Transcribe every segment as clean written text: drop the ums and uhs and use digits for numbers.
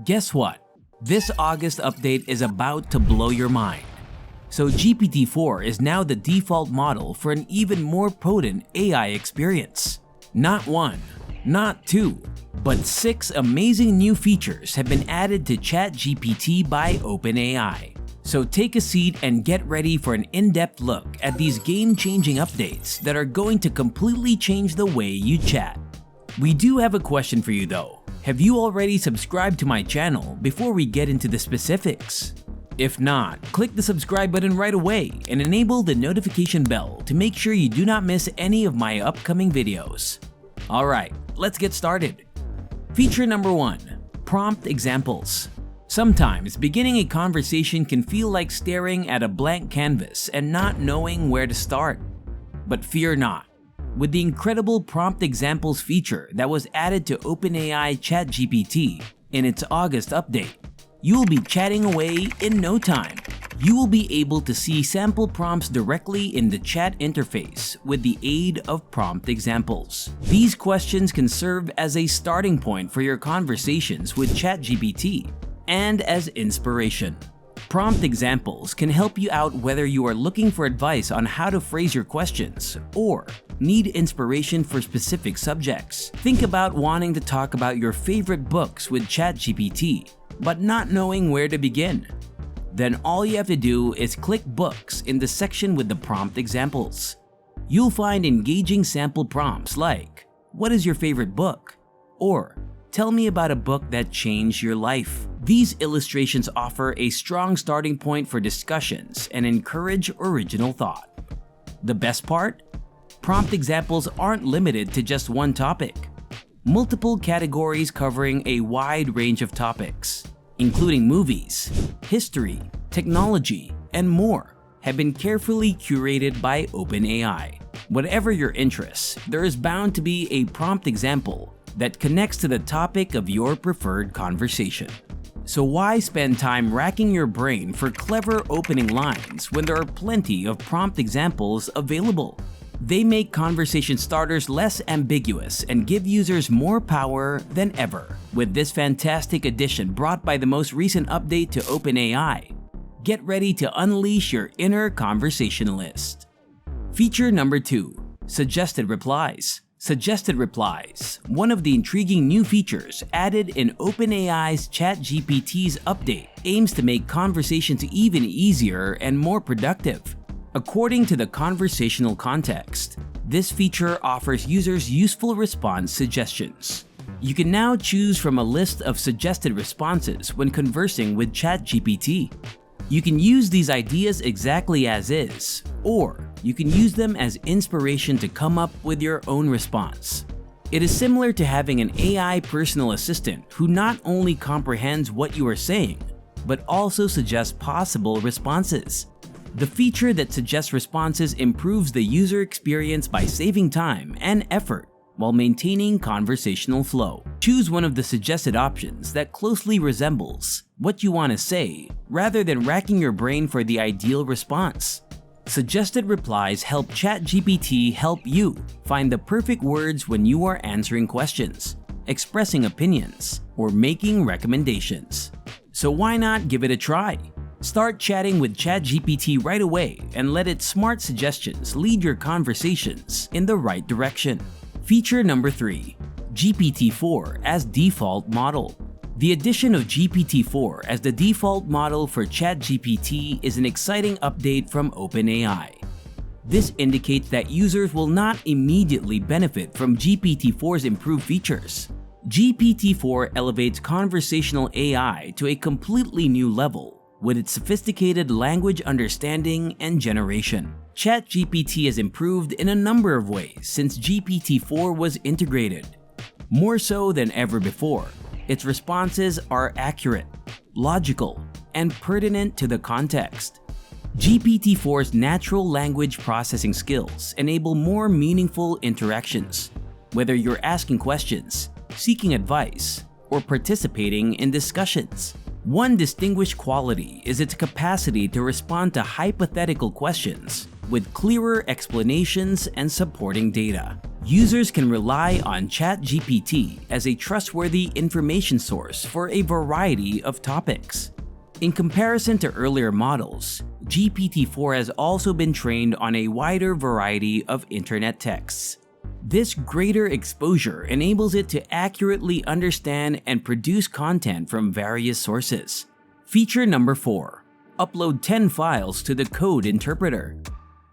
Guess what? This August update is about to blow your mind. So GPT-4 is now the default model for an even more potent AI experience. Not one, not two, but 6 amazing new features have been added to ChatGPT by OpenAI. So take a seat and get ready for an in-depth look at these game-changing updates that are going to completely change the way you chat. We do have a question for you though. Have you already subscribed to my channel before we get into the specifics? If not, click the subscribe button right away and enable the notification bell to make sure you do not miss any of my upcoming videos. Alright, let's get started. Feature number 1. Prompt examples. Sometimes beginning a conversation can feel like staring at a blank canvas and not knowing where to start. But fear not. With the incredible prompt examples feature that was added to OpenAI ChatGPT in its August update, you will be chatting away in no time. You will be able to see sample prompts directly in the chat interface with the aid of prompt examples. These questions can serve as a starting point for your conversations with ChatGPT and as inspiration. Prompt examples can help you out whether you are looking for advice on how to phrase your questions or need inspiration for specific subjects. Think about wanting to talk about your favorite books with ChatGPT, but not knowing where to begin. Then all you have to do is click Books in the section with the prompt examples. You'll find engaging sample prompts like, "What is your favorite book?" or "Tell me about a book that changed your life." These illustrations offer a strong starting point for discussions and encourage original thought. The best part? Prompt examples aren't limited to just one topic. Multiple categories covering a wide range of topics, including movies, history, technology, and more, have been carefully curated by OpenAI. Whatever your interests, there is bound to be a prompt example that connects to the topic of your preferred conversation. So why spend time racking your brain for clever opening lines when there are plenty of prompt examples available? They make conversation starters less ambiguous and give users more power than ever. With this fantastic addition brought by the most recent update to OpenAI, get ready to unleash your inner conversationalist. Feature number 2. Suggested replies. Suggested replies, one of the intriguing new features added in OpenAI's ChatGPT's update, aims to make conversations even easier and more productive. According to the conversational context, this feature offers users useful response suggestions. You can now choose from a list of suggested responses when conversing with ChatGPT. You can use these ideas exactly as is, or you can use them as inspiration to come up with your own response. It is similar to having an AI personal assistant who not only comprehends what you are saying, but also suggests possible responses. The feature that suggests responses improves the user experience by saving time and effort while maintaining conversational flow. Choose one of the suggested options that closely resembles what you want to say rather than racking your brain for the ideal response. Suggested replies help ChatGPT help you find the perfect words when you are answering questions, expressing opinions, or making recommendations. So why not give it a try? Start chatting with ChatGPT right away and let its smart suggestions lead your conversations in the right direction. Feature number 3. GPT-4 as default model. The addition of GPT-4 as the default model for ChatGPT is an exciting update from OpenAI. This indicates that users will not immediately benefit from GPT-4's improved features. GPT-4 elevates conversational AI to a completely new level with its sophisticated language understanding and generation. ChatGPT has improved in a number of ways since GPT-4 was integrated. More so than ever before, its responses are accurate, logical, and pertinent to the context. GPT-4's natural language processing skills enable more meaningful interactions, whether you're asking questions, seeking advice, or participating in discussions. One distinguished quality is its capacity to respond to hypothetical questions with clearer explanations and supporting data. Users can rely on ChatGPT as a trustworthy information source for a variety of topics. In comparison to earlier models, GPT-4 has also been trained on a wider variety of internet texts. This greater exposure enables it to accurately understand and produce content from various sources. Feature number 4. Upload 10 files to the code interpreter.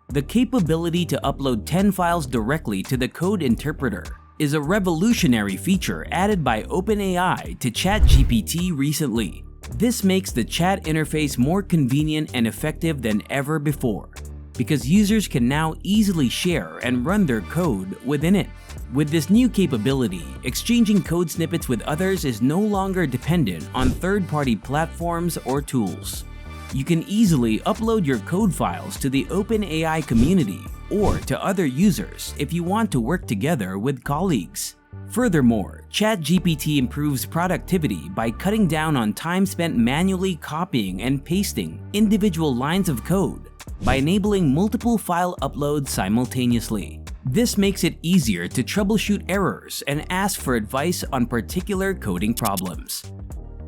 The capability to upload 10 files directly to the code interpreter is a revolutionary feature added by OpenAI to ChatGPT recently. This makes the chat interface more convenient and effective than ever before, because users can now easily share and run their code within it. With this new capability, exchanging code snippets with others is no longer dependent on third-party platforms or tools. You can easily upload your code files to the OpenAI community or to other users if you want to work together with colleagues. Furthermore, ChatGPT improves productivity by cutting down on time spent manually copying and pasting individual lines of code by enabling multiple file uploads simultaneously. This makes it easier to troubleshoot errors and ask for advice on particular coding problems.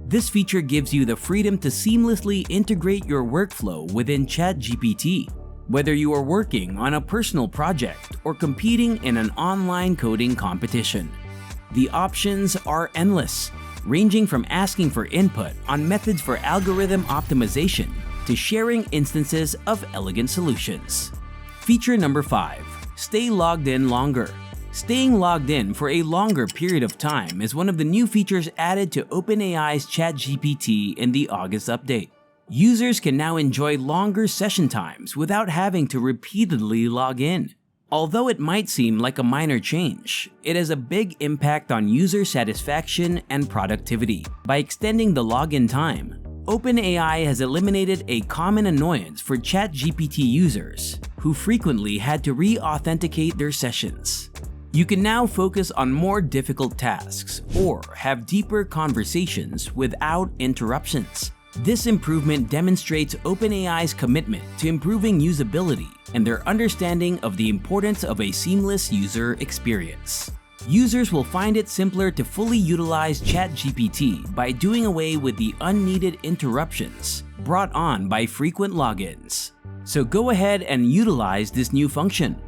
This feature gives you the freedom to seamlessly integrate your workflow within ChatGPT, whether you are working on a personal project or competing in an online coding competition. The options are endless, ranging from asking for input on methods for algorithm optimization to sharing instances of elegant solutions. Feature number 5. Stay logged in longer. Staying logged in for a longer period of time is one of the new features added to OpenAI's ChatGPT in the August update. Users can now enjoy longer session times without having to repeatedly log in. Although it might seem like a minor change, it has a big impact on user satisfaction and productivity. By extending the login time, OpenAI has eliminated a common annoyance for ChatGPT users who frequently had to re-authenticate their sessions. You can now focus on more difficult tasks or have deeper conversations without interruptions. This improvement demonstrates OpenAI's commitment to improving usability and their understanding of the importance of a seamless user experience. Users will find it simpler to fully utilize ChatGPT by doing away with the unneeded interruptions brought on by frequent logins. So go ahead and utilize this new function.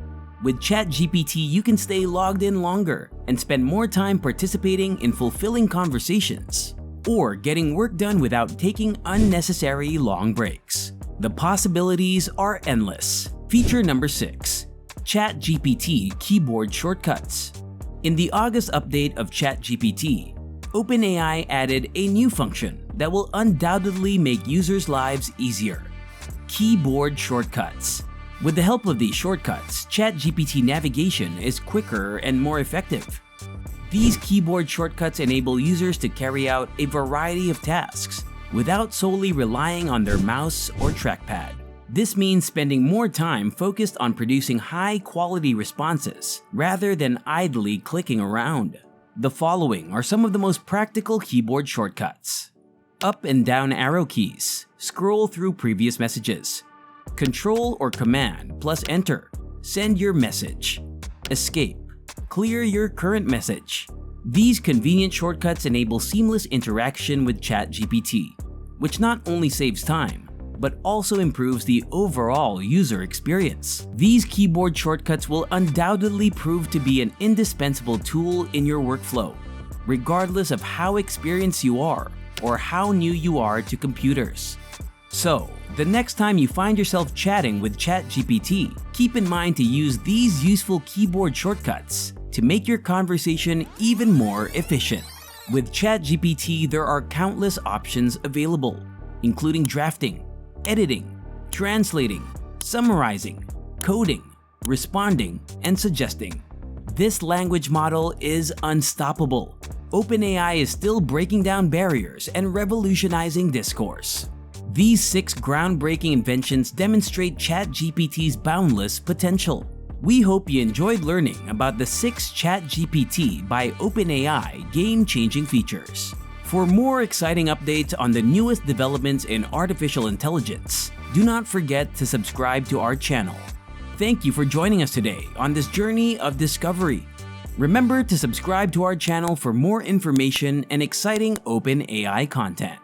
With ChatGPT, you can stay logged in longer and spend more time participating in fulfilling conversations or getting work done without taking unnecessary long breaks. The possibilities are endless. Feature number 6. ChatGPT keyboard shortcuts. In the August update of ChatGPT, OpenAI added a new function that will undoubtedly make users' lives easier: keyboard shortcuts. With the help of these shortcuts, ChatGPT navigation is quicker and more effective. These keyboard shortcuts enable users to carry out a variety of tasks without solely relying on their mouse or trackpad. This means spending more time focused on producing high-quality responses rather than idly clicking around. The following are some of the most practical keyboard shortcuts: up and down arrow keys, scroll through previous messages; Control or Command plus Enter, send your message; Escape, clear your current message. These convenient shortcuts enable seamless interaction with ChatGPT, which not only saves time, but also improves the overall user experience. These keyboard shortcuts will undoubtedly prove to be an indispensable tool in your workflow, regardless of how experienced you are or how new you are to computers. So, the next time you find yourself chatting with ChatGPT, keep in mind to use these useful keyboard shortcuts to make your conversation even more efficient. With ChatGPT, there are countless options available, including drafting, editing, translating, summarizing, coding, responding, and suggesting. This language model is unstoppable. OpenAI is still breaking down barriers and revolutionizing discourse. These 6 groundbreaking inventions demonstrate ChatGPT's boundless potential. We hope you enjoyed learning about the 6 ChatGPT by OpenAI game-changing features. For more exciting updates on the newest developments in artificial intelligence, do not forget to subscribe to our channel. Thank you for joining us today on this journey of discovery. Remember to subscribe to our channel for more information and exciting OpenAI content.